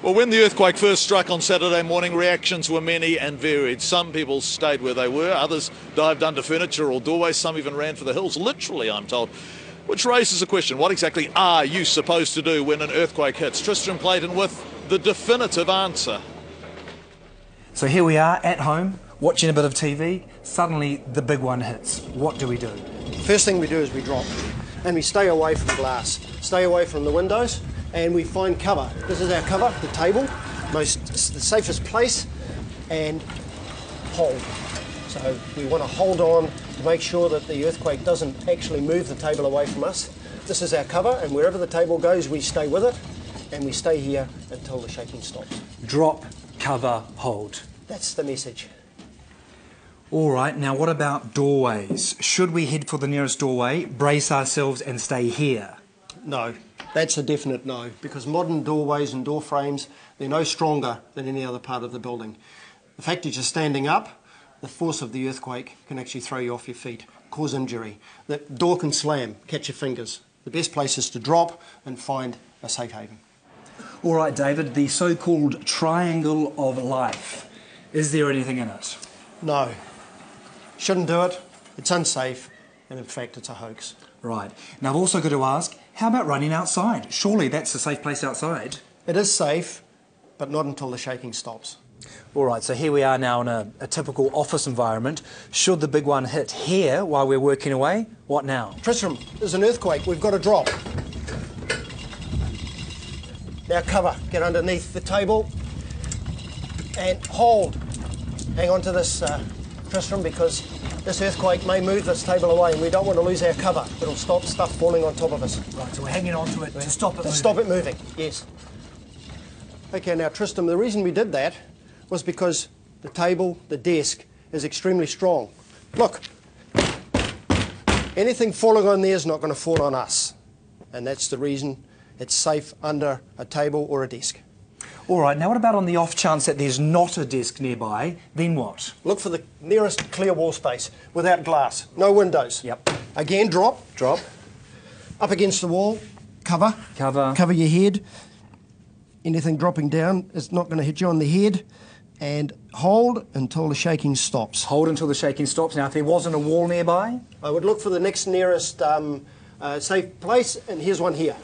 Well, when the earthquake first struck on Saturday morning, reactions were many and varied. Some people stayed where they were, others dived under furniture or doorways, some even ran for the hills, literally, I'm told. Which raises a question, what exactly are you supposed to do when an earthquake hits? Tristram Clayton with the definitive answer. So here we are at home, watching a bit of TV. Suddenly the big one hits. What do we do? First thing we do is we drop, and we stay away from glass, stay away from the windows, and we find cover. This is our cover, the table, the safest place, and hold. So we want to hold on to make sure that the earthquake doesn't actually move the table away from us. This is our cover, and wherever the table goes, we stay with it, and we stay here until the shaking stops. Drop, cover, hold. That's the message. All right, now what about doorways? Should we head for the nearest doorway, brace ourselves and stay here? No, that's a definite no, because modern doorways and door frames, they're no stronger than any other part of the building. The fact that you're standing up, the force of the earthquake can actually throw you off your feet, cause injury. The door can slam, catch your fingers. The best place is to drop and find a safe haven. All right, David, the so-called triangle of life. Is there anything in it? No. Shouldn't do it. It's unsafe, and in fact it's a hoax. Right. Now I've also got to ask, how about running outside? Surely that's a safe place outside. It is safe, but not until the shaking stops. All right, so here we are now in a typical office environment. Should the big one hit here while we're working away, what now? Tristram, there's an earthquake. We've got to drop. Now cover. Get underneath the table and hold. Hang on to this, Tristram, because this earthquake may move this table away and we don't want to lose our cover. It'll stop stuff falling on top of us. Right, so we're hanging on to it to stop it moving. Stop it moving, yes. Okay, now Tristram, the reason we did that was because the table, the desk, is extremely strong. Look, anything falling on there is not going to fall on us. And that's the reason it's safe under a table or a desk. All right, now what about on the off chance that there's not a desk nearby, then what? Look for the nearest clear wall space without glass, no windows. Yep. Again, drop. Drop. Up against the wall, cover. Cover. Cover your head. Anything dropping down is not going to hit you on the head. And hold until the shaking stops. Hold until the shaking stops. Now, if there wasn't a wall nearby? I would look for the next nearest safe place, and here's one here.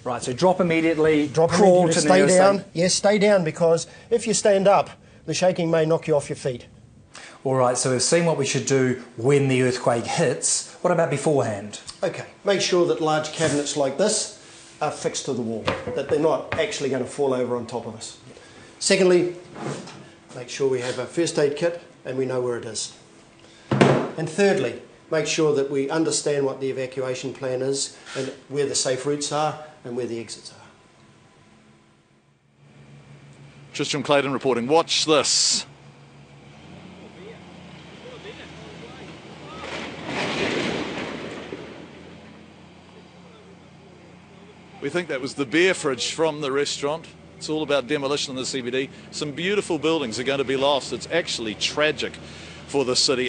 Right, so drop immediately, Drop crawl immediately, to the stay nearest down. safe. Yes, stay down, because if you stand up, the shaking may knock you off your feet. All right, so we've seen what we should do when the earthquake hits. What about beforehand? Okay, make sure that large cabinets like this are fixed to the wall, that they're not actually going to fall over on top of us. Secondly, make sure we have a first aid kit and we know where it is. And thirdly, make sure that we understand what the evacuation plan is and where the safe routes are and where the exits are. Tristram Clayton reporting. Watch this. We think that was the beer fridge from the restaurant. It's all about demolition in the CBD. Some beautiful buildings are going to be lost. It's actually tragic for the city.